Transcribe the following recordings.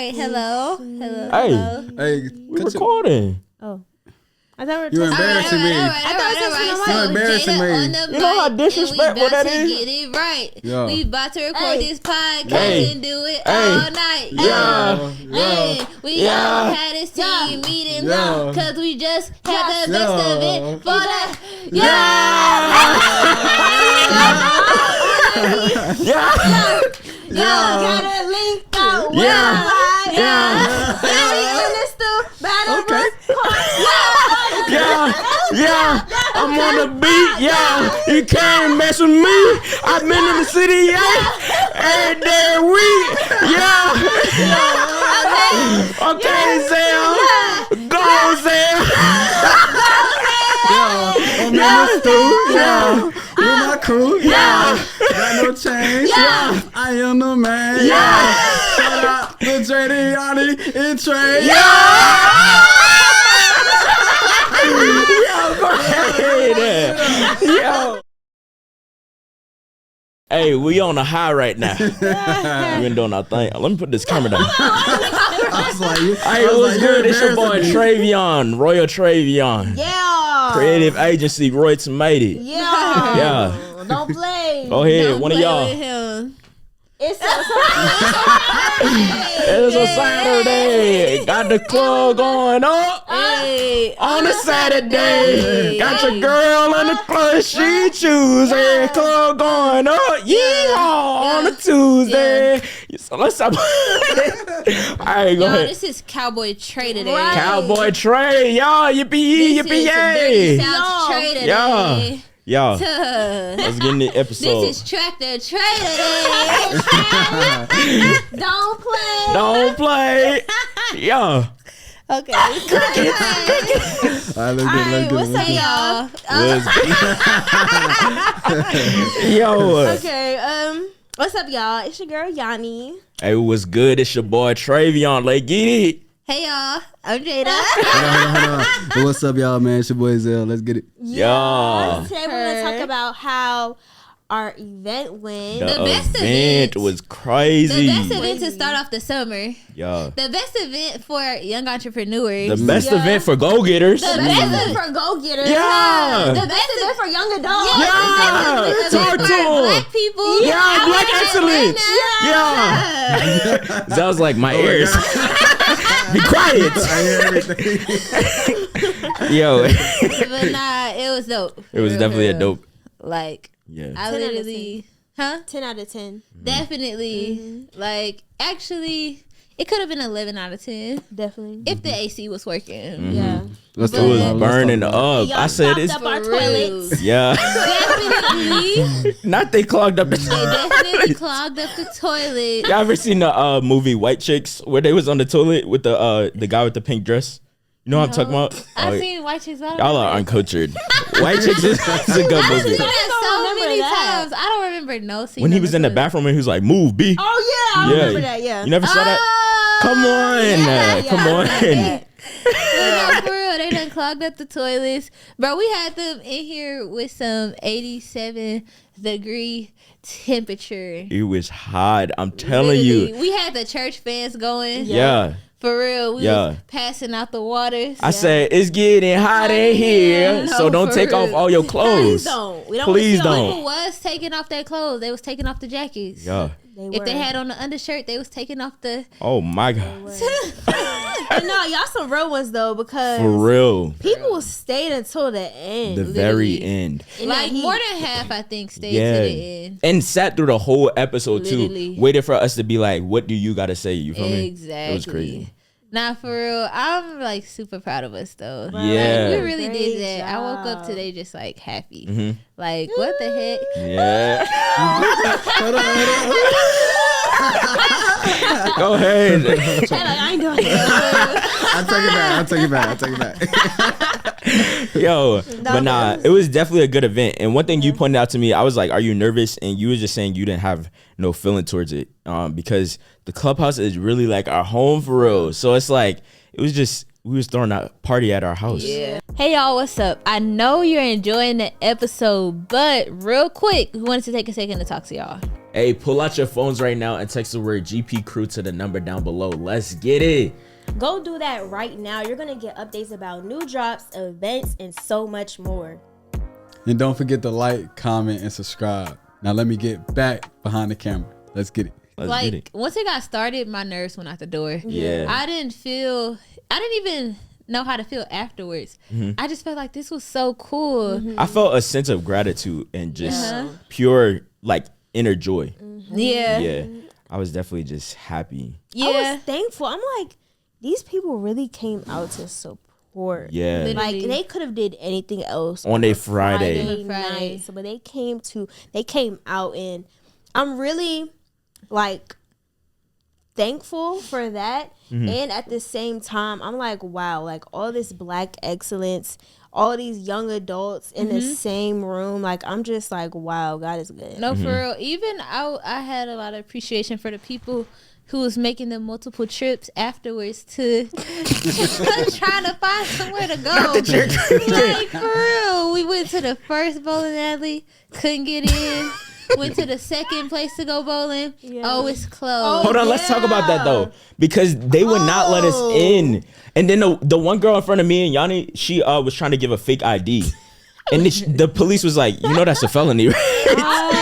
right. Hello. Hey, we recording. Oh. I thought you embarrassing me. You're embarrassing me. You know how disrespectful that is? Get it right. Yeah. We about to record this podcast and do it all night. We all had this team meeting now because we just had the best of it for that. Getter Linkup. Okay. Yeah, I'm on the beat, you can't mess with me. I've been in the city, every day a week, Okay, Zell, go Zell. I'm in the stew, with my crew, got no change, I am the man, shout out to JD, Yanni, and Trey, Yo, go ahead. Yo. Hey, we on a high right now. We been doing our thing. Let me put this camera down. I was like, hey, it was good. It's your boy Travion, Royal Travion. Yeah. Creative agency, Roy Tomated. Yeah. Don't play. Go ahead, one of y'all. It's a Saturday. Got the club going up on a Saturday. Got your girl in the club, she choosing. Club going up, on a Tuesday. So let's stop. All right, go ahead. This is Cowboy Trey today. Right. Cowboy Trey, y'all, yippee yay. South Trey today. Y'all, let's get in the episode. This is Tractor Trey today. Don't play. Yeah. Okay. Let's get What's up, y'all? Yo. Okay. What's up, y'all? It's your girl Yanni. Hey, what's good? It's your boy Travion. Let's get it. Hey, y'all. I'm Jada. Hold on. What's up, y'all, man? It's your boy Zell. Let's get it. Yeah. Today we're going to talk about how our event went. The best event was crazy. The best event to start off the summer. Yeah. The best event for young entrepreneurs. The best event for go-getters. The best event for go-getters. Yeah. The best event for young adults. Yeah. Talk to black people. Yeah, black excellence. Yeah. That was like my ears. Be quiet. Yo. But nah, it was dope. It was definitely a dope. Like, yeah. I literally, 10 out of 10. Definitely. Like, actually, it could have been 11 out of 10. Definitely. If the AC was working. Yeah. It was burning up. I said it's up our toilets. Yeah. Definitely. Not they clogged up the They definitely clogged up the toilet. Y'all ever seen the movie White Chicks where they was on the toilet with the guy with the pink dress? You know what I'm talking about? I've seen White Chicks. Y'all are uncultured. White Chicks is a good movie. So many times. I don't remember no scene. When he was in the bathroom and he was like, "Move, B." Oh yeah, I remember that. Yeah. You never saw that? Come on, come on. No, for real, they done clogged up the toilets, bro. We had them in here with some 87-degree temperature. It was hot. I'm telling you. We had the church fans going. Yeah. For real, we was passing out the waters. I said, it's getting hot in here, so don't take off all your clothes. Please don't. Please don't. People was taking off their clothes. They was taking off the jackets. Yeah. If they had on the undershirt, they was taking off the... Oh, my God. No, y'all some real ones, though, because... For real. People stayed until the end. The very end. Like, more than half, I think, stayed to the end. And sat through the whole episode, too. Waited for us to be like, what do you got to say? You feel me? Exactly. It was crazy. Nah, for real. I'm, like, super proud of us, though. Yeah. Like, we really did that. I woke up today just, like, happy. Mm-hmm. Like, what the heck? Yeah. Go ahead. I ain't doing it. I'll take it back. Yo, but nah, it was definitely a good event. And one thing you pointed out to me, I was like, are you nervous? And you were just saying you didn't have no feeling towards it, because the clubhouse is really like our home for real. So it's like, we was throwing a party at our house. Yeah. Hey y'all, what's up? I know you're enjoying the episode, but real quick, we wanted to take a second to talk to y'all. Hey, pull out your phones right now and text the word GP Crew to the number down below. Let's get it. Go do that right now. You're gonna get updates about new drops, events, and so much more. And don't forget to like, comment, and subscribe. Now let me get back behind the camera. Let's get it. Let's get it. Once it got started, my nerves went out the door. Yeah. I didn't even know how to feel afterwards. I just felt like this was so cool. I felt a sense of gratitude and just pure like inner joy. Yeah. I was definitely just happy. Yeah. I was thankful. I'm like, these people really came out to support. Yeah. Like they could have did anything else On a Friday. night. So, but they came out, and I'm really like thankful for that. And at the same time, I'm like, wow, like all this Black excellence, all these young adults in the same room. Like, I'm just like, wow, God is good. No, for real. Even I had a lot of appreciation for the people who was making the multiple trips afterwards to trying to find somewhere to go. Like, for real. We went to the first bowling alley, couldn't get in. Went to the second place to go bowling. Yeah. Oh, it's closed. Hold on, let's talk about that though, because they would not let us in. And then the one girl in front of me and Yanni, she was trying to give a fake ID, and the police was like, "You know that's a felony, right?"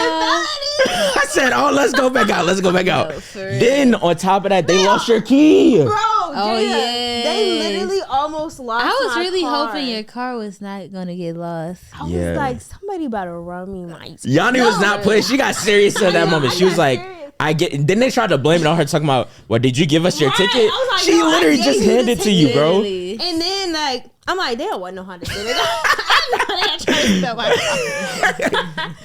I said, "Oh, let's go back out. Let's go back out." Then on top of that, they lost your key. Bro, yeah. They literally almost lost I was my really car. hoping your car was not gonna get lost. I was like, somebody about to run me my Yanni was not playing. She got serious at that moment. She was like, I get. Then they tried to blame it on her, talking about, "Well, did you give us your ticket?" I was like, she no, literally just handed it to you, bro. And then like, I'm like, they don't want no Honda Civic. I know they ain't trying to spell my car.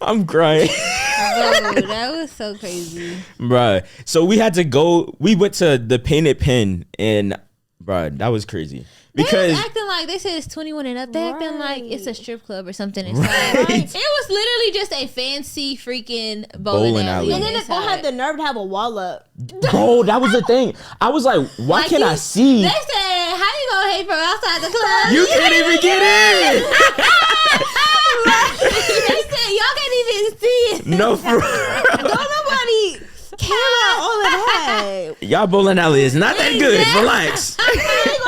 I'm crying. Bro, that was so crazy. Bruh. So we had to go. We went to the Painted Pen, and bruh, that was crazy. Because they was acting like they said it's 21 and up. They acting like it's a strip club or something inside. Right. It was literally just a fancy freaking bowling alley. And then they all had the nerve to have a wall up. bro, that was the thing. I was like, why can't I see? They said, how you gonna hate from outside the club? You can't even get in. They said, y'all can't even see it. No, for Don't nobody care about all of that. y'all bowling alley is not that good. Relax. They gonna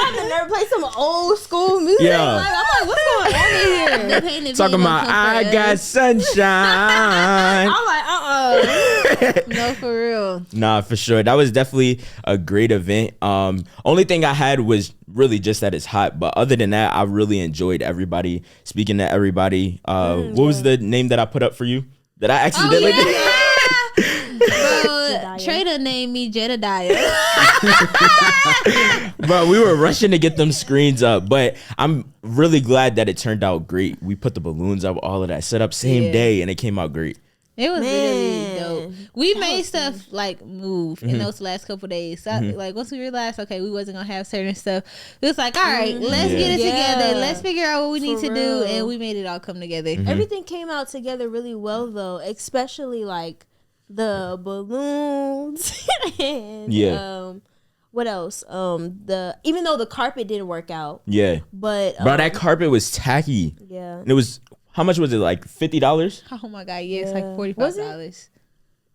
have to never play some old school music. Yeah. Like, I'm like, what's going on in here? The Painted Talking Pen about gonna come I for got us. sunshine. I'm like, No, for real. Nah, for sure. That was definitely a great event. Only thing I had was really just that it's hot. But other than that, I really enjoyed everybody, speaking to everybody. What was the name that I put up for you? That I accidentally did? Bro, Trader named me Jedediah. Bro, we were rushing to get them screens up, but I'm really glad that it turned out great. We put the balloons up, all of that set up same day, and it came out great. It was literally dope. We made stuff like move in those last couple days. So like once we realized, okay, we wasn't gonna have certain stuff, it was like, all right, let's get it together. Let's figure out what we need to do, and we made it all come together. everything came out together really well, though, especially like the balloons and what else? Even though the carpet didn't work out, but bro, that carpet was tacky. Yeah, and it was. How much was it? Like $50? Oh my god, yeah, it's like $45.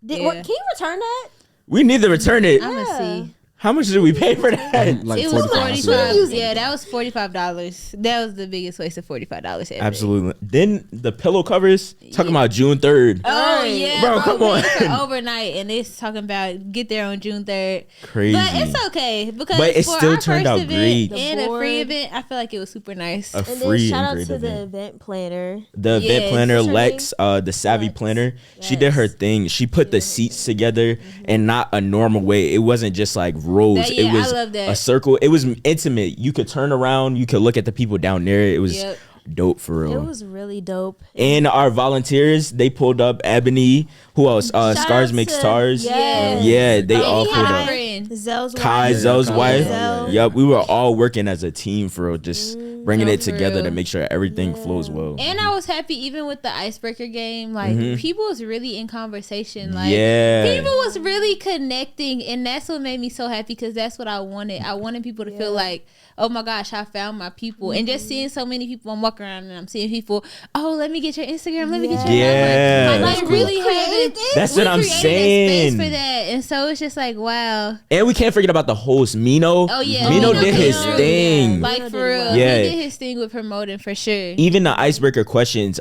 Can you return that? We need to return it. I'm gonna see. How much did we pay for that? Like It was 45. 45. Yeah, that was $45. That was the biggest waste of $45 ever. Absolutely. Then the pillow covers, talking about June 3rd. Oh yeah, Bro, come we on. went for overnight, and it's talking about get there on June 3rd. Crazy. But it's okay because But it for still our turned first out event great. and The a free board. event, I feel like it was super nice. A And then free shout and out great to the event. event planner. The event Yes. planner, What's her Lex, the savvy Lex. planner, she did her thing. She put the seats together in not a normal way. It wasn't just like rows. That- yeah, it was I love that. a circle. It was intimate. You could turn around. You could look at the people down there. It was dope for real. It was really dope. And our volunteers, they pulled up. Ebony, who else? Shout Stars out Make to- Stars. Yes. Yeah, they And all he pulled had a up. friend. Zell's Kai, wife. Zell's wife. Zell. Yep, we were all working as a team for real. Just bringing it together to make sure everything flows well. And I was happy even with the icebreaker game. Like people was really in conversation. Like people was really connecting, and that's what made me so happy because that's what I wanted. I wanted people to feel like, oh my gosh, I found my people. And just seeing so many people, I'm walking around and I'm seeing people, oh, let me get your Instagram, let me get your like really having that's what I'm saying. Space for that. And so it's just like, wow. And we can't forget about the host, Mino. Oh yeah, Mino did his thing. Like for real, he did his thing with promoting for sure. Even the icebreaker questions,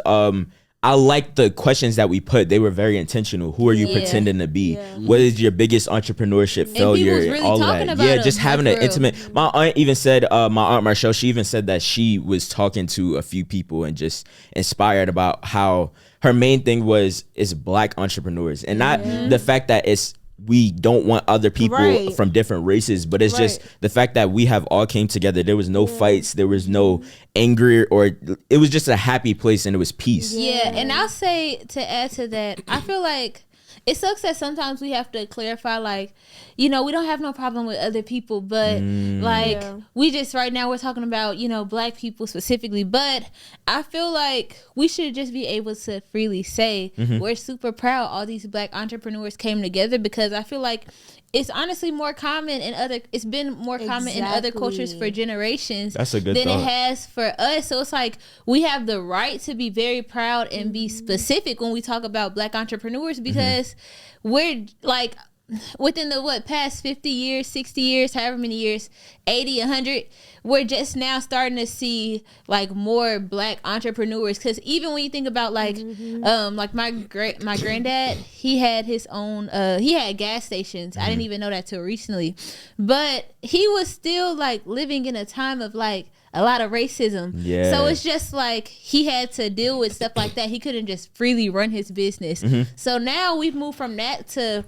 I like the questions that we put. They were very intentional. Who are you pretending to be? What is your biggest entrepreneurship failure? Really all of that. Yeah, just having an intimate. My aunt even said, my aunt Marshall, she even said that she was talking to a few people and just inspired about how her main thing is Black entrepreneurs, and not the fact that we don't want other people from different races, but it's just the fact that we have all came together. There was no fights, there was no anger, or it was just a happy place and it was peace. Yeah, and I'll say to add to that, I feel like it sucks that sometimes we have to clarify, like, you know, we don't have no problem with other people, but we just right now we're talking about, you know, Black people specifically, but I feel like we should just be able to freely say we're super proud all these Black entrepreneurs came together, because I feel like it's honestly more common it's been more common in other cultures for generations than it has for us. So it's like we have the right to be very proud and be specific when we talk about Black entrepreneurs, because we're like within the past 50 years, 60 years, however many years, 80, 100, we're just now starting to see like more Black entrepreneurs. Because even when you think about like my granddad, he had his own he had gas stations. I didn't even know that till recently, but he was still like living in a time of like a lot of racism. So it's just like he had to deal with stuff like that. He couldn't just freely run his business. So now we've moved from that to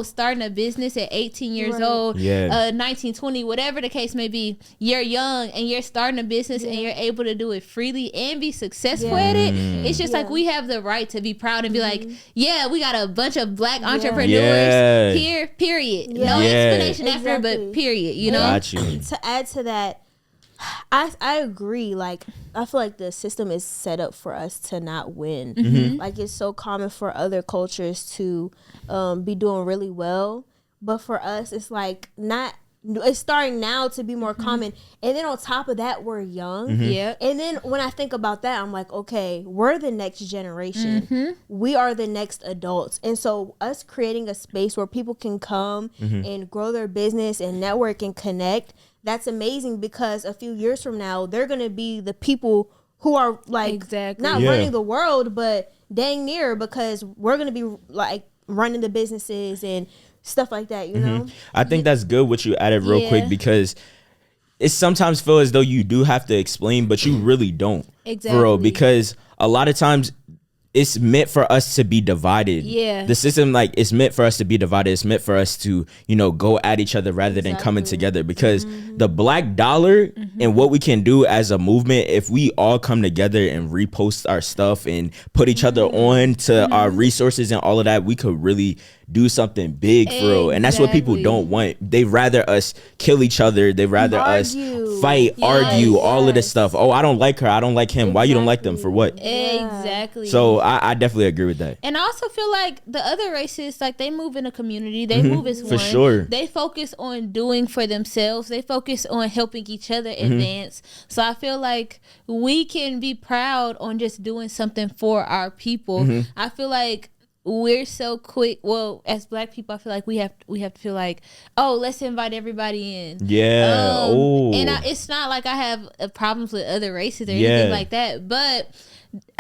starting a business at 18 years old, 19, 20, whatever the case may be. You're young and you're starting a business and you're able to do it freely and be successful at it. It's just like we have the right to be proud and be like, we got a bunch of Black entrepreneurs here, period. No explanation after, but period, you know? Got you. To add to that, I agree. Like, I feel like the system is set up for us to not win. Like, it's so common for other cultures to be doing really well, but for us, it's like not. It's starting now to be more common, and then on top of that, we're young. And then when I think about that, I'm like, okay, we're the next generation. We are the next adults, and so us creating a space where people can come and grow their business and network and connect. That's amazing, because a few years from now, they're going to be the people who are like not running the world, but dang near, because we're going to be like running the businesses and stuff like that, you know? I think that's good what you added real quick, because it sometimes feels as though you do have to explain, but you really don't. For real, because a lot of times it's meant for us to be divided. The system, like, it's meant for us to be divided. It's meant for us to, you know, go at each other rather than coming together, because the Black dollar and what we can do as a movement, if we all come together and repost our stuff and put each other on to our resources and all of that, we could really do something big for real. And that's what people don't want. They rather us kill each other. They rather us fight, argue, all of this stuff. Oh, I don't like her, I don't like him. Why you don't like them? For what? So I definitely agree with that. And I also feel like the other races, like, they move in a community. They move as one. For sure. They focus on doing for themselves. They focus on helping each other advance. So I feel like we can be proud on just doing something for our people. I feel like we're so quick. Well, as Black people, I feel like we have to feel like, oh, let's invite everybody in. And it's not like I have problems with other races or anything like that, but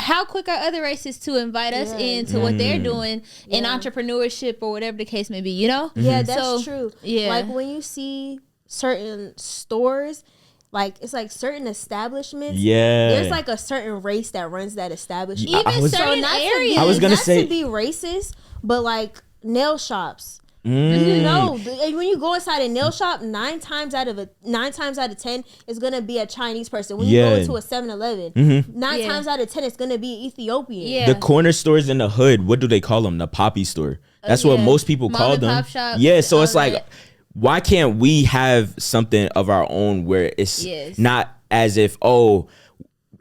how quick are other races to invite us into what they're doing in entrepreneurship or whatever the case may be, you know? That's true. Like, when you see certain stores, like, it's like certain establishments. There's like a certain race that runs that establishment. Even certain areas. I was gonna say, not to be racist, but like nail shops. You know, when you go inside a nail shop, 9 times out of 10 is gonna be a Chinese person. When you go into a 7-Eleven, 9 times out of 10 it's gonna be Ethiopian. The corner stores in the hood, what do they call them? The poppy store. That's what most people call them. So it's like, why can't we have something of our own where it's not as if, oh,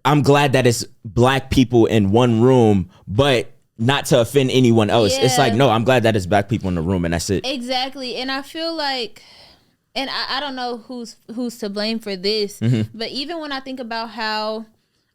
I'm glad that it's black people in one room, but not to offend anyone else. It's like, no, I'm glad that it's black people in the room, and that's it. Exactly. And I feel like, and I don't know who's to blame for this, but even when I think about how,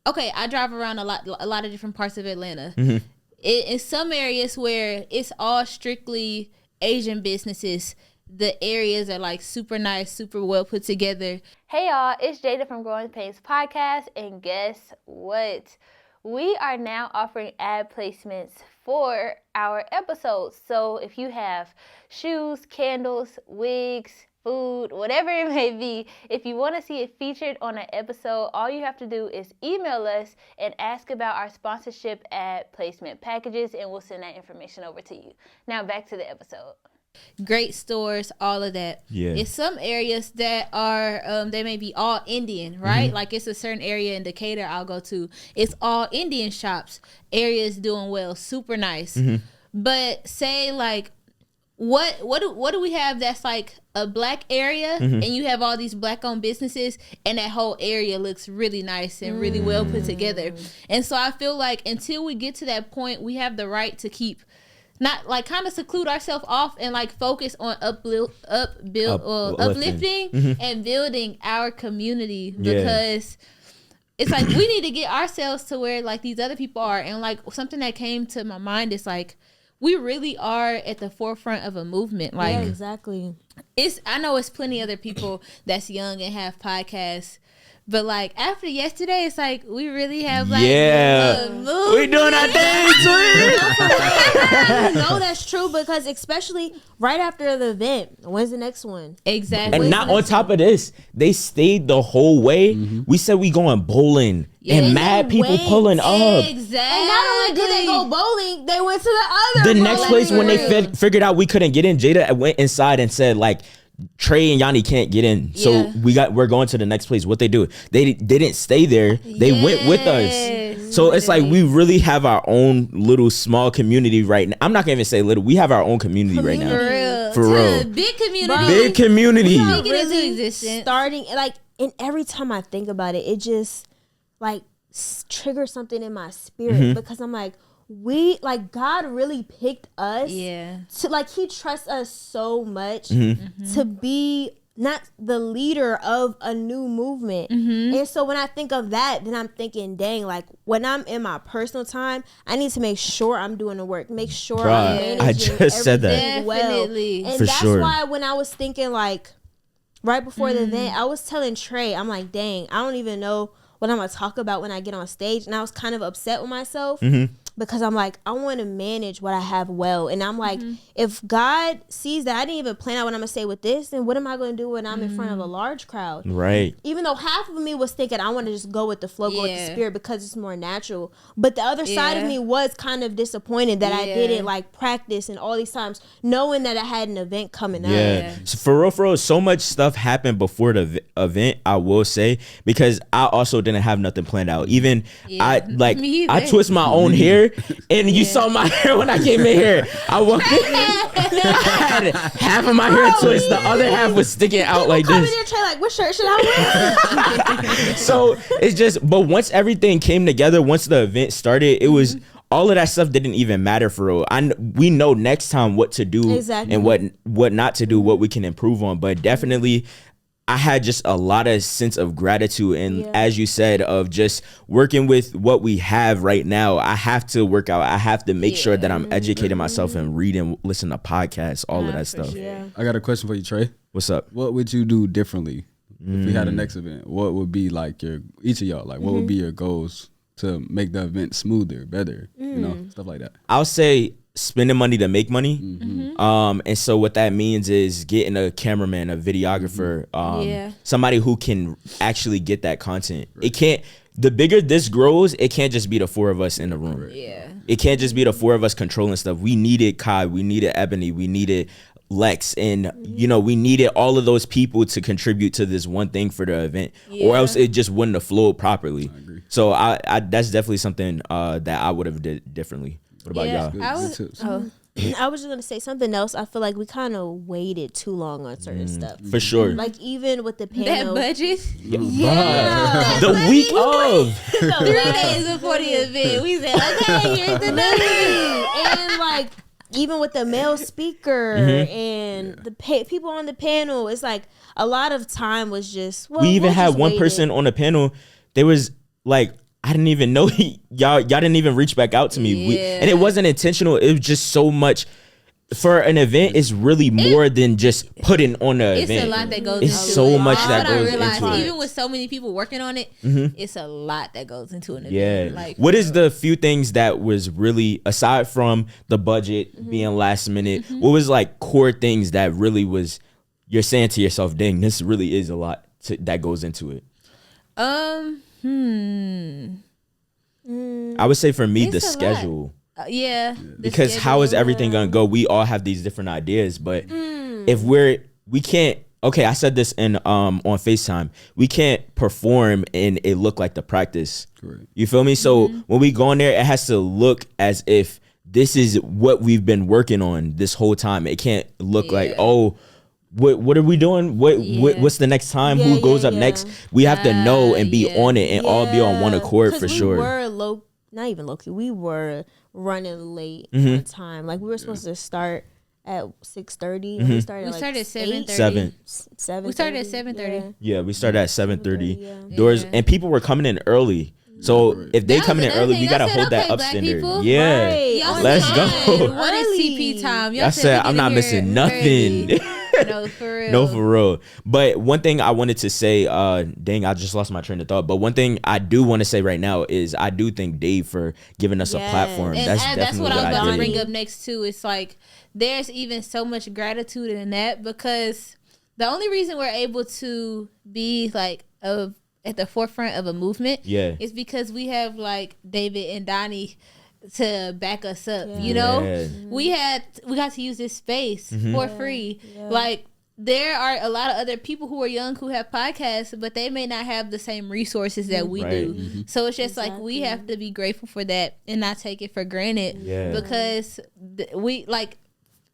okay, I drive around a lot of different parts of Atlanta. In some areas where it's all strictly Asian businesses, the areas are like super nice, super well put together. Hey y'all, it's Jada from Growing Painz Podcast, and guess what? We are now offering ad placements for our episodes. So if you have shoes, candles, wigs, food, whatever it may be, if you want to see it featured on an episode, all you have to do is email us and ask about our sponsorship ad placement packages, and we'll send that information over to you. Now back to the episode. Great stores, all of that. Yeah. It's some areas that are they may be all Indian, right? Like it's a certain area in Decatur I'll go to. It's all Indian shops. Areas doing well, super nice. But say like what do we have that's like a black area and you have all these black owned businesses and that whole area looks really nice and really well put together. And so I feel like until we get to that point, we have the right to keep not like kind of seclude ourselves off and like focus on uplifting and building our community, because it's like we need to get ourselves to where like these other people are. And like something that came to my mind is like we really are at the forefront of a movement. Like exactly. I know it's plenty other people that's young and have podcasts. But like after yesterday, it's like we really have like a movement. We doing our thing, twin. No, that's true, because especially right after the event, when's the next one? Exactly. And not on top of this, they stayed the whole way. We said we going bowling, and mad people pulling up. Exactly. And not only did they go bowling, they went to the other. The next place when they figured out we couldn't get in, Jada went inside and said like, Trey and Yanni can't get in, so we're going to the next place. What they do? They didn't stay there. They went with us. So it's like we really have our own little small community right now. I'm not gonna even say little. We have our own community right now. For real. Big community. Big community. Making it into existence. Starting like, and every time I think about it, it just like triggers something in my spirit, because I'm like, God really picked us to like, he trusts us so much to be not the leader of a new movement. And so when I think of that, then I'm thinking, dang, like when I'm in my personal time, I need to make sure I'm doing the work, make sure I'm managing I just said that. well. And For that's sure. why when I was thinking like right before the event, I was telling Trey, I'm like, dang, I don't even know what I'm gonna talk about when I get on stage. And I was kind of upset with myself because I'm like, I want to manage what I have well. And I'm like, if God sees that I didn't even plan out what I'm gonna say with this, then what am I gonna do when I'm in front of a large crowd? Right. Even though half of me was thinking I want to just go with the flow, go with the spirit, because it's more natural. But the other side of me was kind of disappointed that I didn't like practice and all these times, knowing that I had an event coming up. So for real, so much stuff happened before the event, I will say, because I also didn't have nothing planned out. Even I twist my own hair, and you saw my hair when I came in here. I walked in, I had half of my hair twist, the other half was sticking out like this. There, Trey, like, what shirt should I wear? So it's just, but once everything came together, once the event started, it was all of that stuff didn't even matter for real. We know next time what to do and what not to do, what we can improve on. But definitely, I had just a lot of sense of gratitude, and as you said, of just working with what we have right now. I have to work out. I have to make sure that I'm educating myself and reading, listen to podcasts, all of that stuff. Sure. I got a question for you, Trey. What's up? What would you do differently if we had a next event? What would be like each of y'all, like what would be your goals to make the event smoother, better, you know, stuff like that? I'll say spending money to make money. And so what that means is getting a cameraman, a videographer, somebody who can actually get that content. It can't, the bigger this grows, it can't just be the four of us in the room. It can't just be the four of us controlling stuff. We needed Kai, we needed Ebony, we needed Lex, and you know, we needed all of those people to contribute to this one thing for the event, or else it just wouldn't have flowed properly. So I that's definitely something that I would have did differently. What about y'all? I was just gonna say something else. I feel like we kind of waited too long on certain stuff. For sure. Like even with the That panel. budget. Yeah. The week of. 3 days before the event, we said, okay, here's the money. And like even with the male speaker and the people on the panel, it's like a lot of time was just. Well, we even had just one waited. person on the panel. There was like, I didn't even know y'all didn't even reach back out to me. Yeah. And it wasn't intentional. It was just so much. For an event, it's really more than just putting on the event. It's a lot that goes It's into so it. much That's that what goes I realized, into it. even with so many people working on it, it's a lot that goes into an event. Yeah. Like, What is the few things that was really, aside from the budget being last minute, what was like core things that really was, you're saying to yourself, dang, this really is a lot that goes into it? I would say for me, It's the a lot. schedule. Yeah. Because how is everything gonna go? We all have these different ideas, but if we can't. Okay, I said this in on FaceTime. We can't perform and it look like the practice. Correct. You feel me? So when we go in there, it has to look as if this is what we've been working on this whole time. It can't look like, oh, what are we doing? What's the next time? Who goes up next? We have to know and be on it and all be on one accord for sure. We were not even low key. We were running late on time. Like we were supposed to start at 6:30. We started at 7:30. 7. We started at 7:30. Yeah, we started at 7:30. Yeah. Doors Yeah. and people were coming in early. So if they That come was in another early, thing. we gotta I said, hold that okay, up black standard. people. Yeah, Right. Y'all let's said, go. What is CP time? Y'all I said we I'm get not in missing here nothing. early. No, for real. No, for real. But one thing I wanted to say, dang, I just lost my train of thought. But one thing I do want to say right now is I do thank Dave for giving us a platform. And That's that's definitely what I was I about to did. bring up next too. It's like there's even so much gratitude in that because the only reason we're able to be like at the forefront of a movement is because we have like David and Donnie to back us up. You know, we got to use this space for free. Like there are a lot of other people who are young who have podcasts, but they may not have the same resources that we do. So it's just like we have to be grateful for that and not take it for granted because we like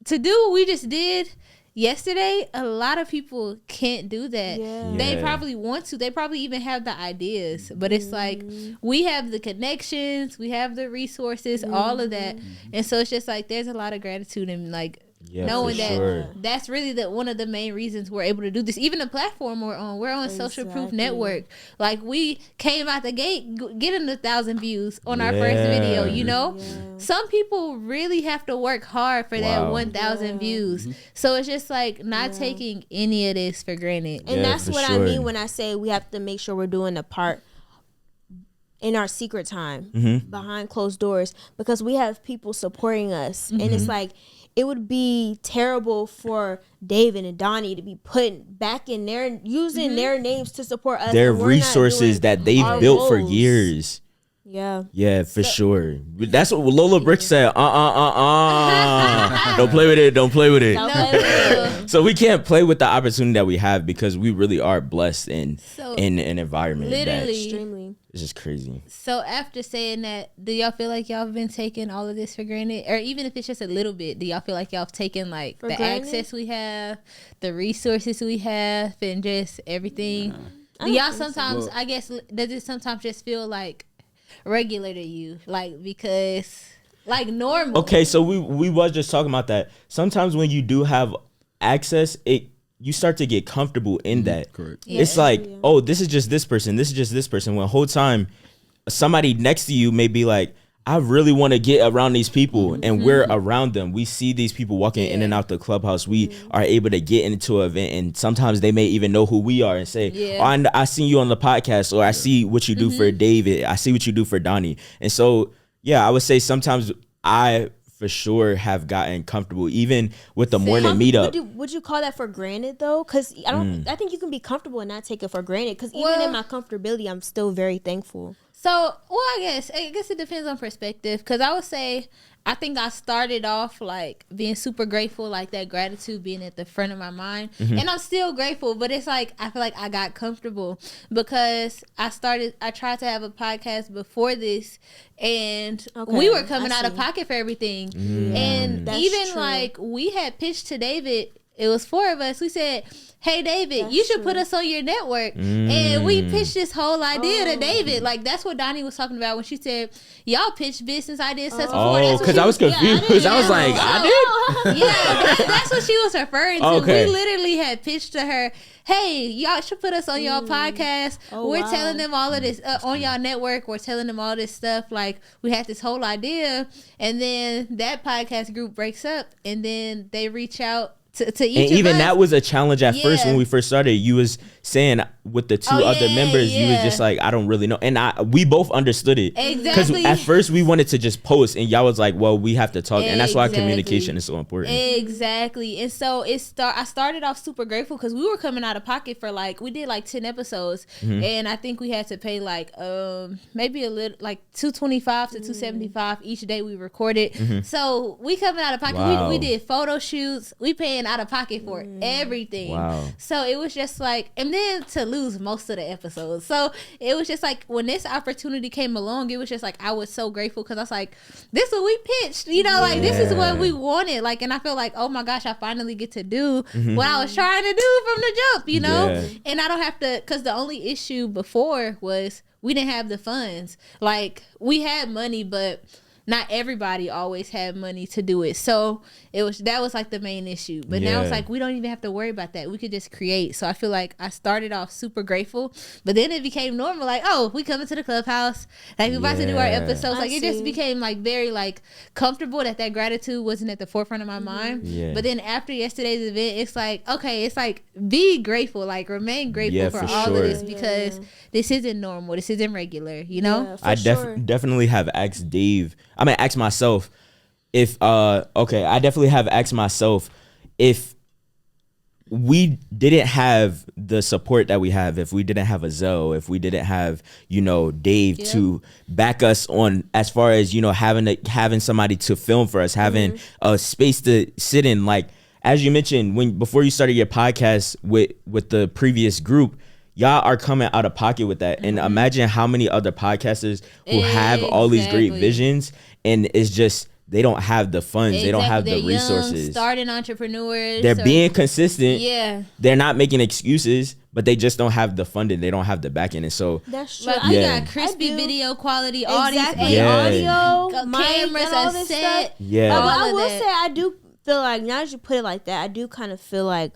to do what we just did yesterday. A lot of people can't do that. They probably want to. They probably even have the ideas, but it's like we have the connections, we have the resources, all of that, and so it's just like there's a lot of gratitude and like knowing that that's really one of the main reasons we're able to do this. Even the platform we're on Social Proof Network. Like we came out the gate getting 1,000 views on our first video. You know, some people really have to work hard for that 1,000 views. So it's just like not taking any of this for granted. And that's what I mean when I say we have to make sure we're doing the part in our secret time behind closed doors because we have people supporting us, and it's like. It would be terrible for David and Donnie to be put back in using their names to support us. Their resources that they've built for years. Yeah, for sure. That's what Lola Brick said. Don't play with it. Don't play with it. So we can't play with the opportunity that we have because we really are blessed in an environment Literally. It's just crazy. So after saying that, do y'all feel like y'all have been taking all of this for granted? Or even if it's just a little bit, do y'all feel like y'all have taken like the access we have, the resources we have, and just everything? Do y'all sometimes, I guess, does it sometimes just feel like regular to you? Like because like normal. Okay, so we was just talking about that. Sometimes when you do have access, you start to get comfortable in that. Correct. It's like, oh, this is just this person. This is just this person. When the whole time, somebody next to you may be like, I really want to get around these people, and we're around them. We see these people walking in and out the clubhouse. We are able to get into an event, and sometimes they may even know who we are and say, oh, I seen you on the podcast, or I see what you do for David. I see what you do for Donnie. And so, I would say sometimes I for sure have gotten comfortable even with the morning meetup. Would you call that for granted though? Because I think you can be comfortable and not take it for granted. Because even in my comfortability, I'm still very thankful. So, well, I guess it depends on perspective. Because I would say, I think I started off like being super grateful, like that gratitude being at the front of my mind. And I'm still grateful, but it's like, I feel like I got comfortable because I tried to have a podcast before this, and we were coming out of pocket for everything. And that's even true. Like we had pitched to David, it was 4 of us. We said, hey, David, that's you should put us on your network. And we pitched this whole idea to David. Like, that's what Donnie was talking about when she said, y'all pitch business ideas before. Oh, because I was confused. I was like, I did? Yeah, that's what she was referring to. Okay. We literally had pitched to her, hey, y'all should put us on y'all podcast. We're telling them all of this on y'all network. We're telling them all this stuff. Like, we had this whole idea. And then that podcast group breaks up. And then they reach out to each and even that was a challenge at first when we first started. You was saying with the 2 other members, you was just like, I don't really know. And we both understood it. Exactly. Because at first we wanted to just post, and y'all was like, well, we have to talk. And that's why communication is so important. Exactly. And so I started off super grateful because we were coming out of pocket for we did 10 episodes. And I think we had to pay maybe a little, $225 to $275 each day we recorded. So we coming out of pocket. Wow. We did photo shoots. We paying out of pocket for everything. Wow. So it was just and then to lose most of the episodes. So it was just when this opportunity came along, it was just I was so grateful because I was like, this is what we pitched, this is what we wanted. And I feel like, oh my gosh, I finally get to do what I was trying to do from the jump, and I don't have to, because the only issue before was we didn't have the funds. We had money, but not everybody always had money to do it. So that was the main issue. But now it's we don't even have to worry about that. We could just create. So I feel like I started off super grateful, but then it became normal. We come into the clubhouse, we about to do our episodes. It just became very comfortable that gratitude wasn't at the forefront of my mind. Yeah. But then after yesterday's event, it's okay, it's be grateful, remain grateful for all of this, because this isn't normal. This isn't regular, I definitely have asked myself if I definitely have asked myself if we didn't have the support that we have, if we didn't have a Zoe, if we didn't have Dave to back us on, as far as having somebody to film for us, having a space to sit in, as you mentioned before you started your podcast with the previous group, y'all are coming out of pocket with that. And imagine how many other podcasters who have all these great visions, and it's just they don't have the funds, they don't have the resources. Young, starting entrepreneurs. They're being consistent. Yeah. They're not making excuses, but they just don't have the funding. They don't have the backing. And so that's true. We got crispy video quality, audio, cameras, all this set. Stuff. Yeah. But I will say, I do feel now that you put it like that, I do kind of feel I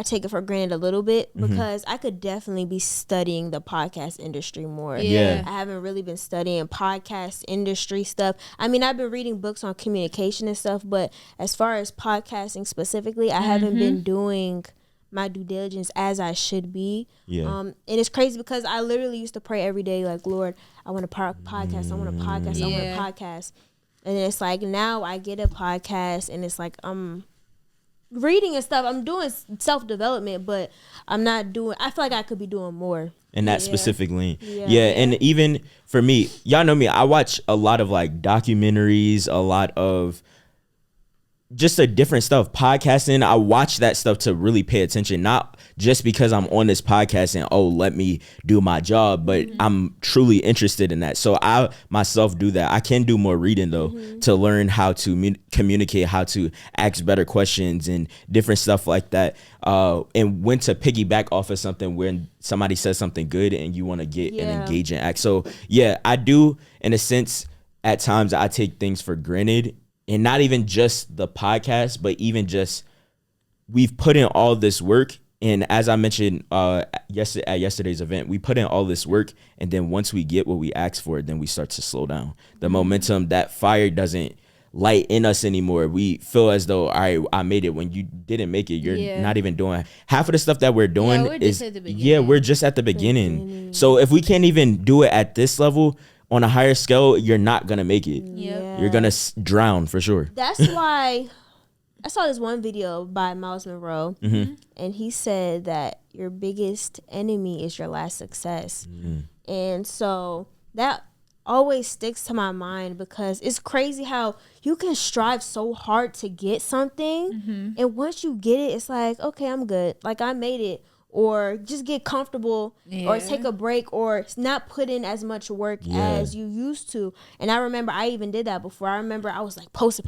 take it for granted a little bit, because I could definitely be studying the podcast industry more. Yeah. I haven't really been studying podcast industry stuff. I mean, I've been reading books on communication and stuff, but as far as podcasting specifically, I haven't been doing my due diligence as I should be. Yeah. And it's crazy because I literally used to pray every day, Lord, I want a podcast, I want a podcast, I want a podcast. And it's now I get a podcast, and it's reading and stuff. I'm doing self-development, but I'm not doing, I feel like I could be doing more. And that specifically. Yeah. And even for me, y'all know me, I watch a lot of documentaries, a lot of just a different stuff, podcasting. I watch that stuff to really pay attention, not just because I'm on this podcast and let me do my job, but I'm truly interested in that. So I myself do that. I can do more reading though, to learn how to communicate, how to ask better questions and different stuff like that. And when to piggyback off of something when somebody says something good and you want to get an engaging act. So I do, in a sense, at times I take things for granted. And not even just the podcast, but even just we've put in all this work. And as I mentioned at yesterday's event, we put in all this work. And then once we get what we asked for, then we start to slow down. The momentum, that fire doesn't light in us anymore. We feel as though, all right, I made it. When you didn't make it, you're not even doing half of the stuff that we're doing. We're just at the beginning. So if we can't even do it at this level, on a higher scale, you're not going to make it. You're going to drown for sure. That's why I saw this one video by Miles Monroe, and he said that your biggest enemy is your last success. And so that always sticks to my mind because it's crazy how you can strive so hard to get something, and once you get it, it's like, okay, I'm good. Like, I made it. Or just get comfortable, or take a break, or not put in as much work as you used to. And I remember I even did that before. I remember I was like posting.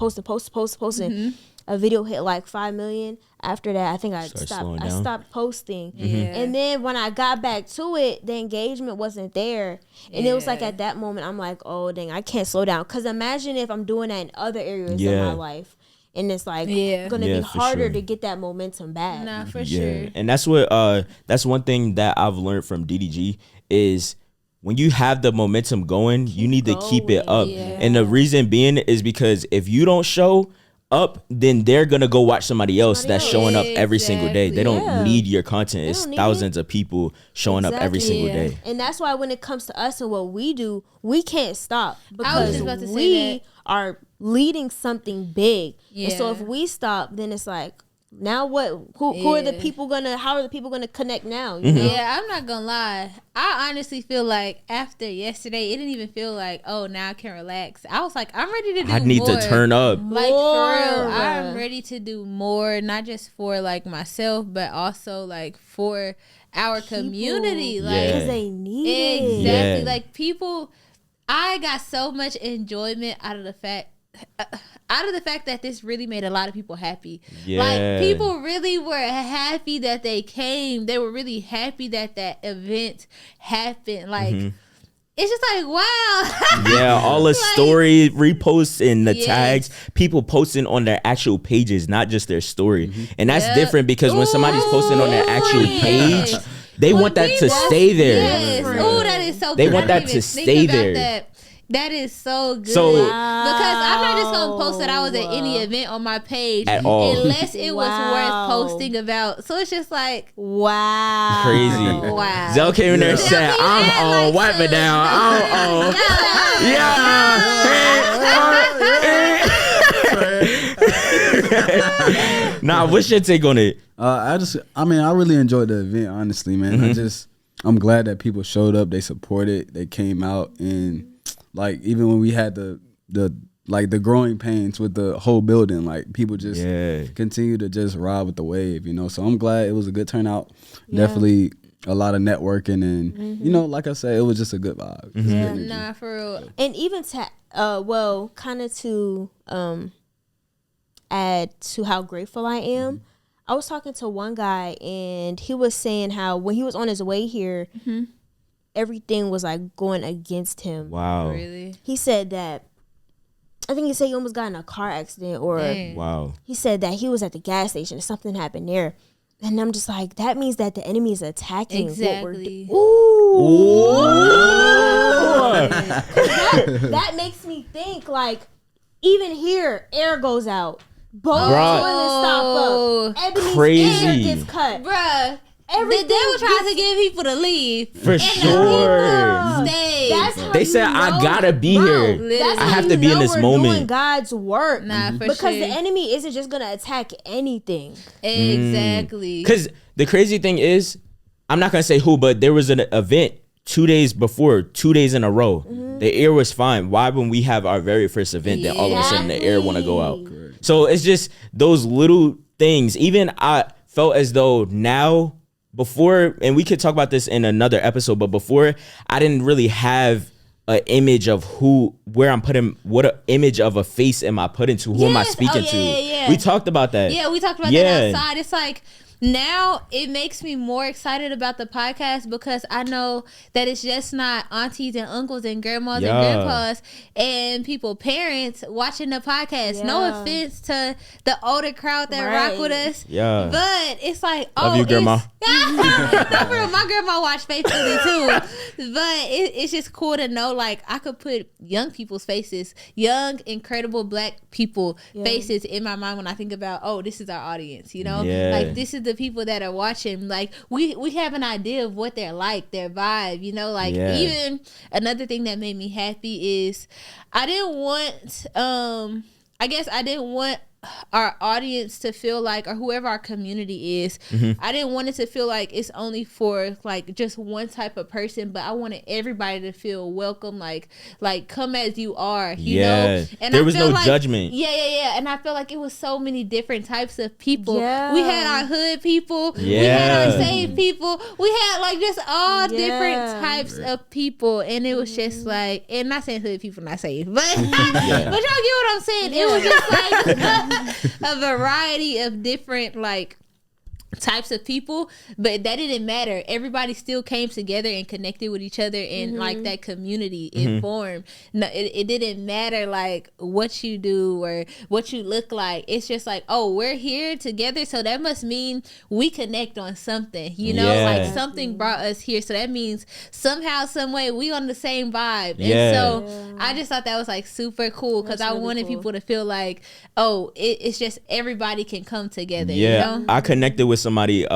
A video hit like 5 million. After that, I think I stopped posting. And then when I got back to it, the engagement wasn't there. And it was like at that moment, I'm like, oh, dang, I can't slow down. Because imagine if I'm doing that in other areas of my life. And it's like gonna be harder to get that momentum back. Nah, for sure. And that's what that's one thing that I've learned from DDG is when you have the momentum going, you need to keep it up. And the reason being is because if you don't show up, then they're gonna go watch somebody else that's showing up every single day. They don't need your content. It's thousands of people showing up every single day. And that's why when it comes to us and what we do, we can't stop I was because just about to say we are leading something big. And so if we stop, then it's like, now what? Who are the people gonna? How are the people gonna connect now? You know? Yeah, I'm not gonna lie. I honestly feel like after yesterday, it didn't even feel like, oh, now I can relax. I was like, I'm ready to do more. I need to turn up. Like, for real, I'm ready to do more, not just for like myself, but also like for our community. Like, because they need it. Exactly. Like, people, I got so much enjoyment out of the fact that this really made a lot of people happy. Like, people really were happy that they came. They were really happy that event happened. Like, it's just like, wow. All the story reposts and the tags, people posting on their actual pages, not just their story. And that's different because when somebody's posting on their actual page, they want that to stay there. Oh, that is so good. They want that to stay there. That is so good. Because I'm not just going to post that I was at any event on my page at all, unless it was worth posting about. So it's just like, wow. Crazy. Wow. Zell came in there and said, I'm on, wipe it down. I'm on. Nah, what's your take on it? I really enjoyed the event, honestly, man. I'm glad that people showed up, they supported, they came out, and like even when we had the Growing Painz with the whole building, like people just continue to just ride with the wave, you know. So I'm glad it was a good turnout. Definitely a lot of networking, and you know, like I said, it was just a good vibe. Nah, for real. And even to kind of to add to how grateful I am. I was talking to one guy, and he was saying how when he was on his way here, everything was like going against him. Wow. Really? He said that, I think he said he almost got in a car accident, or he said that he was at the gas station and something happened there. And I'm just like, that means that the enemy is attacking what we're doing. Ooh. That makes me think, like, even here, air goes out. Both toilets stop up. Ebony's air gets cut. Bruh. The devil tries to get people to leave. For sure. They said, I gotta be here. I have to be in this moment. Doing God's work. Nah, for because sure. the enemy isn't just gonna attack anything. Exactly. Because the crazy thing is, I'm not gonna say who, but there was an event 2 days before, 2 days in a row. The air was fine. Why, when we have our very first event, then all of a sudden the air want to go out? So it's just those little things. Even I felt as though now, before, and we could talk about this in another episode, but before, I didn't really have an image of where I'm putting, what image of a face am I putting to, who am I speaking to? We talked about that. Yeah, we talked about that outside. It's like, now it makes me more excited about the podcast because I know that it's just not aunties and uncles and grandmas and grandpas and parents watching the podcast. No offense to the older crowd that rock with us. But it's like, love you, grandma. My grandma watched faithfully too. But it's just cool to know, like, I could put young people's faces, young, incredible black people faces in my mind when I think about, oh, this is our audience, you know? Like, this is the people that are watching. Like, we have an idea of what they're like, their vibe, you know? Like, even another thing that made me happy is I didn't want our audience to feel like, or whoever our community is, I didn't want it to feel like it's only for like just one type of person, but I wanted everybody to feel welcome, like come as you are, you know. And there was no judgment. Yeah. And I feel like it was so many different types of people. Yeah. We had our hood people. We had our saved people. We had like just all different types of people, and it was just like, and not saying hood people not saved, but but y'all get what I'm saying. It was just like a variety of different like types of people, but that didn't matter. Everybody still came together and connected with each other, and like that community it formed. No, it didn't matter like what you do or what you look like. It's just like, oh, we're here together, so that must mean we connect on something, you know. Like something brought us here, so that means somehow, some way we on the same vibe. And so I just thought that was like super cool, because I wanted people to feel like, oh, it's just everybody can come together. You know? I connected with somebody,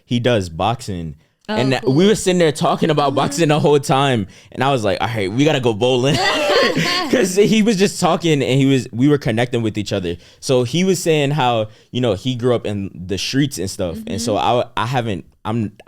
he does boxing, and we were sitting there talking about boxing the whole time, and I was like, all right, we gotta go bowling, because he was just talking, and we were connecting with each other. So he was saying how, you know, he grew up in the streets and stuff, and so I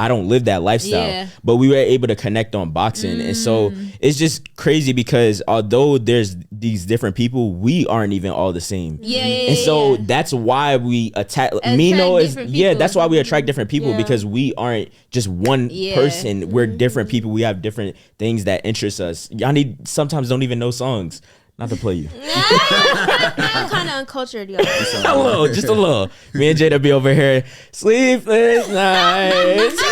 don't live that lifestyle, but we were able to connect on boxing. And so it's just crazy, because although there's these different people, we aren't even all the same. And so that's why we attack that's why we attract different people, because we aren't just one person. We're different people. We have different things that interest us. Y'all sometimes don't even know songs. Not to play you. I'm kind of uncultured, y'all. Just a little. Me and Jada be over here, sleepless nights.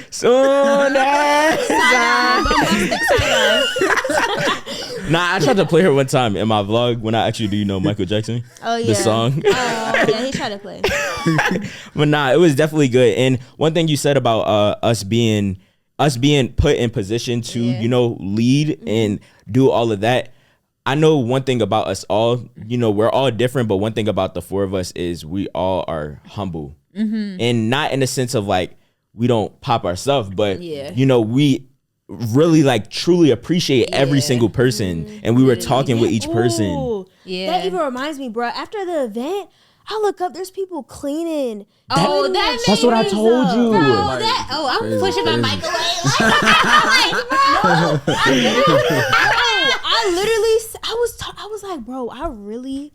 Soon as Nah, I tried to play her one time in my vlog when I actually do, you know, Michael Jackson. Oh, yeah. The song. Oh, yeah, he tried to play. But nah, it was definitely good. And one thing you said about us being put in position to, you know, lead and do all of that. I know one thing about us all, you know, we're all different, but one thing about the four of us is we all are humble. And not in the sense of like, we don't pop ourselves, but, you know, we really like truly appreciate every single person. And we were talking with each person. That even reminds me, bro, after the event, I look up, there's people cleaning. That's what I told you. Bro, I'm pushing my mic away. I was like, bro, I really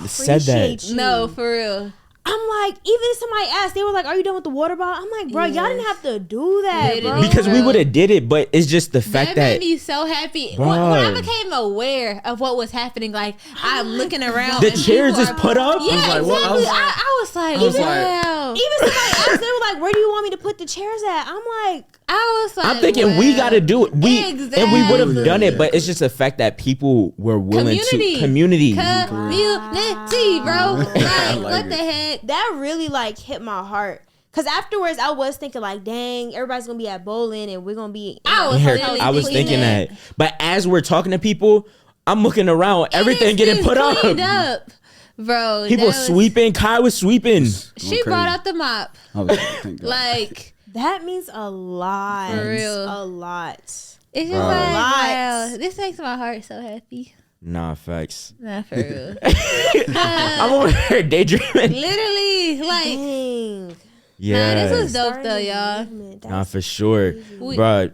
said that. you. No, for real. I'm like, even if somebody asked, they were like, are you done with the water bottle? I'm like, bro, y'all didn't have to do that, bro. Because we would have did it, but it's just the fact that made me so happy. When I became aware of what was happening, like I'm looking around. The chairs is put up. Yeah, exactly. I was like, even somebody asked, they were like, where do you want me to put the chairs at? I'm thinking we got to do it. And we would have done it, but it's just the fact that people were willing to community, bro. Like, what the heck? That really like hit my heart. Cause afterwards I was thinking like, dang, everybody's gonna be at bowling and we're gonna be. I was thinking that, but as we're talking to people, I'm looking around, everything getting put up. Bro, people sweeping. Kai was sweeping. She brought out the mop. Like that means a lot. For real, a lot. It's just like, wow, this makes my heart so happy. Nah, facts. Nah, for real. I'm over here daydreaming. Literally, like. Dang. Yeah. Nah, this was dope though, y'all. Nah, for sure. Bro,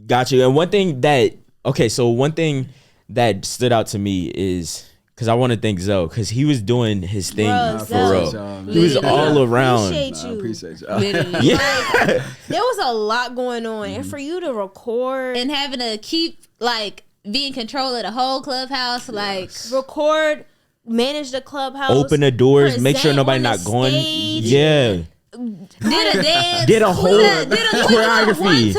got you. And one thing that stood out to me is, because I want to thank Zoe, because he was doing his thing for real. He was all around. Appreciate you. Yeah. There was a lot going on. And for you to record. And having to keep, like, be in control of the whole clubhouse, like record, manage the clubhouse, open the doors, make sure nobody not going. Yeah, did a dance, did a whole choreography.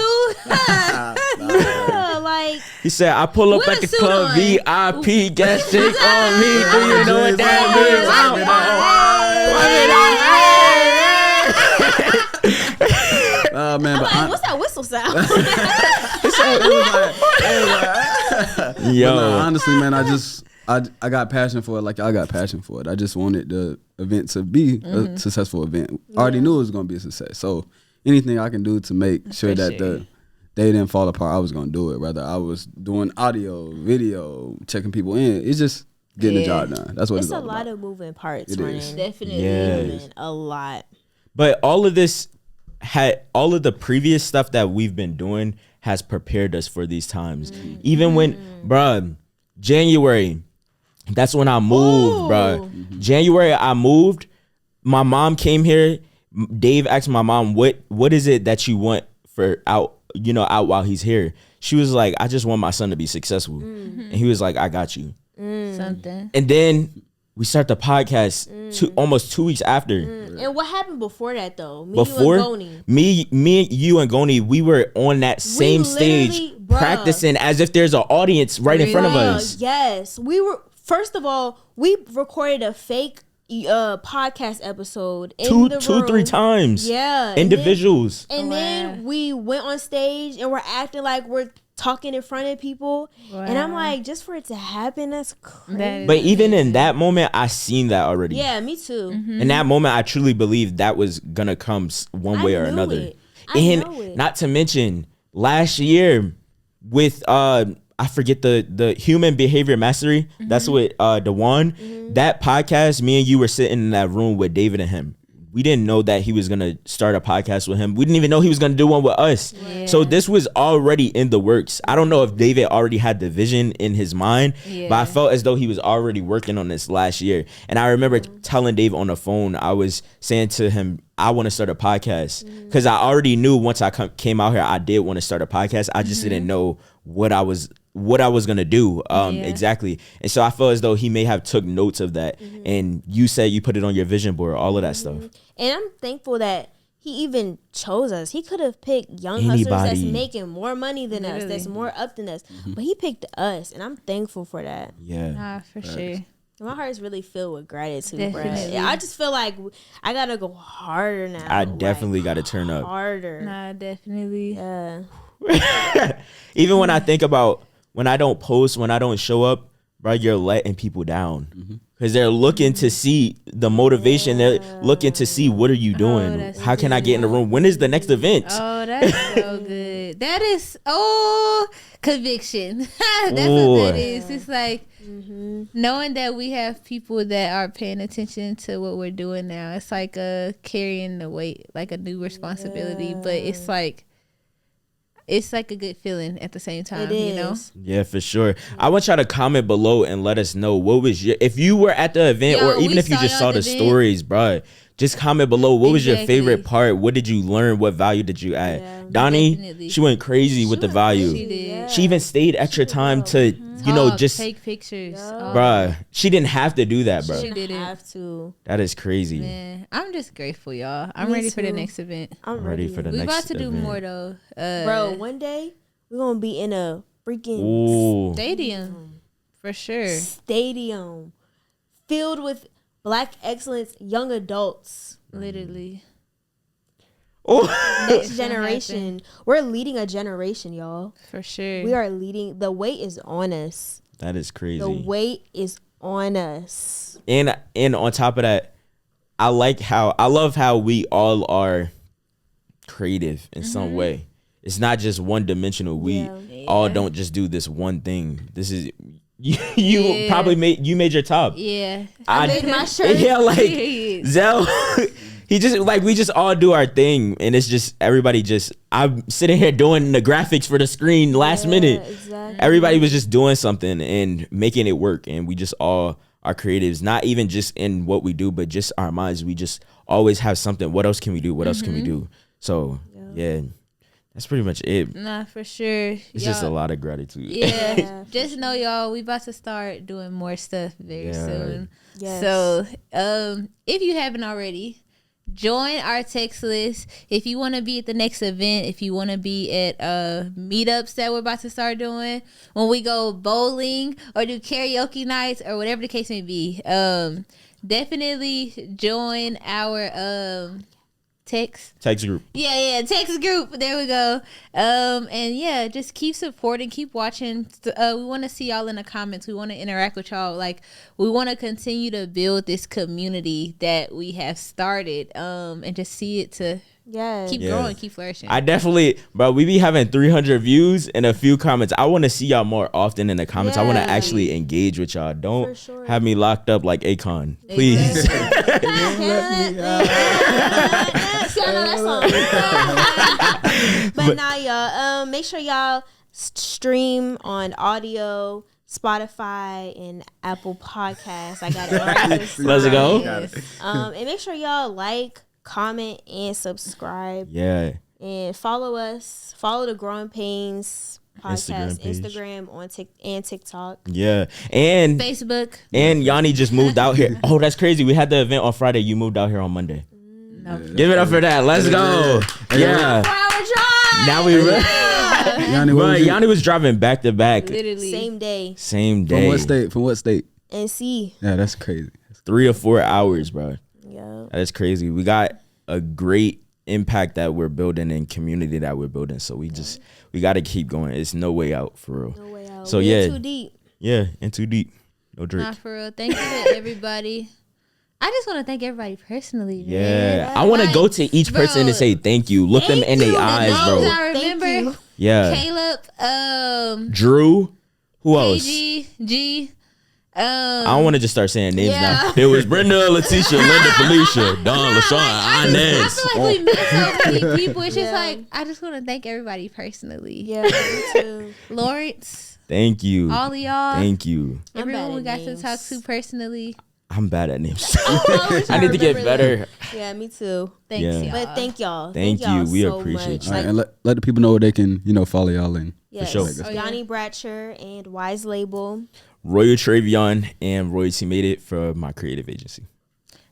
Like he said, I pull up at the club, VIP, gas check on me. Do you know what that means? Oh man, but what's that whistle sound? Yo, no, honestly, man, I got passion for it. Like I got passion for it. I just wanted the event to be a successful event. I already knew it was going to be a success. So anything I can do to make sure that they didn't fall apart, I was going to do it. Whether I was doing audio, video, checking people in, it's just getting the job done. That's what it's it's all a lot about. of moving parts. It is. Definitely. Yeah. A lot. But all of this all of the previous stuff that we've been doing has prepared us for these times. Even when, bruh, January, that's when I moved, bruh. January, I moved. My mom came here. Dave asked my mom, what is it that you want for out while he's here? She was like, I just want my son to be successful. And he was like, I got you. Something. And then we start the podcast almost 2 weeks after. And what happened before that though? Me, you, and Goni, we were on that same stage practicing as if there's an audience right in front of us. Yes, we were. First of all, we recorded a fake podcast episode in the room. 3 times. Yeah, individuals. And then we went on stage and we're acting like we're talking in front of people. Wow. And I'm like, just for it to happen, that's crazy. But even in that moment, I seen that already. Yeah, me too. In that moment, I truly believed that was gonna come one way or another. And not to mention last year with I forget the human behavior mastery. That's what DeJuan. That podcast, me and you were sitting in that room with David and him. We didn't know that he was gonna start a podcast with him. We didn't even know he was gonna do one with us. Yeah. So this was already in the works. I don't know if David already had the vision in his mind, but I felt as though he was already working on this last year. And I remember telling Dave on the phone, I was saying to him, I want to start a podcast because I already knew once I came out here, I did want to start a podcast. I just didn't know what I was gonna do exactly. And so I felt as though he may have took notes of that. And you said you put it on your vision board, all of that stuff. And I'm thankful that he even chose us. He could have picked young hustlers that's making more money than us, that's more up than us. But he picked us, and I'm thankful for that. Yeah. For sure. My heart is really filled with gratitude, bro. Yeah, I just feel like I gotta go harder now. I definitely gotta turn up. Harder. Nah, definitely. Yeah. Even when I think about when I don't post, when I don't show up, bro, you're letting people down. Because they're looking to see the motivation. They're looking to see, what are you doing? How can I get in the room? When is the next event? Oh, that's so good. That is, conviction. That's what that is. It's like knowing that we have people that are paying attention to what we're doing now. It's like carrying the weight, like a new responsibility. But it's like a good feeling at the same time, you know? Yeah, for sure. I want y'all to comment below and let us know what was if you were at the event, or even if you just saw the stories, bro. Just comment below. What was your favorite part? What did you learn? What value did you add? Yeah, Donnie, she went crazy with the value. She did. Yeah. She even stayed extra time to, just take pictures. Bruh, she didn't have to do that, bro. She didn't have to. That is crazy. Man, I'm just grateful, y'all. I'm ready for the next event. I'm ready for the next event. We about to do more, though. Bro, one day, we're going to be in a freaking stadium. For sure. Stadium. Filled with Black excellence, young adults. Literally. Next generation. We're leading a generation, y'all. For sure. We are leading. The weight is on us. That is crazy. The weight is on us. And on top of that, I love how we all are creative in some way. It's not just one dimensional. We all don't just do this one thing. This is you probably made your top. Yeah. I made my shirt. Yeah, like Zell. He just we just all do our thing, and it's just everybody I'm sitting here doing the graphics for the screen last minute. Exactly. Everybody was just doing something and making it work, and we just all are creatives, not even just in what we do, but just our minds. We just always have something. What else can we do? What else can we do? So yeah. That's pretty much it. Nah, for sure. It's just a lot of gratitude. Yeah. Just know, y'all, we about to start doing more stuff very soon. Yes. So if you haven't already, join our text list. If you want to be at the next event, if you want to be at meetups that we're about to start doing, when we go bowling or do karaoke nights or whatever the case may be, definitely join our text group. Yeah, text group. There we go. And just keep supporting, keep watching. We want to see y'all in the comments. We want to interact with y'all. Like, we want to continue to build this community that we have started, and just see it to Yeah. Keep growing, keep flourishing. I definitely, bro, we be having 300 views and a few comments. I want to see y'all more often in the comments. I want to actually engage with y'all. Don't have me locked up like Akon, please. But now, y'all, make sure y'all stream on audio, Spotify, and Apple Podcasts. I got it right. Let's go. And make sure y'all like, comment, and subscribe. Yeah. And follow us. Follow the Growing Painz Podcast Instagram and TikTok. Yeah. And Facebook. And Yanni just moved out here. Oh, that's crazy. We had the event on Friday. You moved out here on Monday. No. Give it up for that. Let's go. Yeah. Now we Yanni was driving back to back. Literally. Same day. From what state? NC. Yeah, that's crazy. 3 or 4 hours, bro. Yeah. That is crazy. We got a great impact that we're building and community that we're building. So we got to keep going. It's no way out for real. No way out. So We're too deep. Yeah, and too deep. No drink. Nah, for real. Thank you to everybody. I just want to thank everybody personally. Yeah. Man. I want to go to each person and say thank you. Look them in their eyes, bro. I remember. Yeah. Caleb. Drew. Who else? G. I don't want to just start saying names now. It was Brenda, Letitia, Linda, Felicia, Dawn, LaShawn, Inez. I feel like we met so many people. It's just like, I just want to thank everybody personally. Yeah, me too. Lawrence. Thank you. All of y'all. Thank you. Everyone we got to talk to personally. I'm bad at names. I need to get better. Yeah, me too. Thanks, y'all. But thank y'all. Thank you. Y'all We so appreciate much. you. All right, and let the people know where they can, follow y'all in. Yes. For sure. Yanni Bratcher and Wise Label. Royal Travion and Royalty Made It for my creative agency.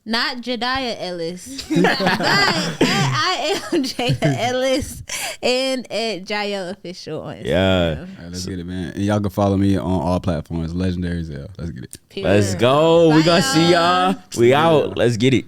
Not Jediah Ellis. But I am Jada Ellis and at Jael Official on Instagram. Yeah. All right, let's get it, man. And y'all can follow me on all platforms. Legendary Zell. Let's get it. Period. Let's go. Bye, We gonna see y'all. We out. Let's get it.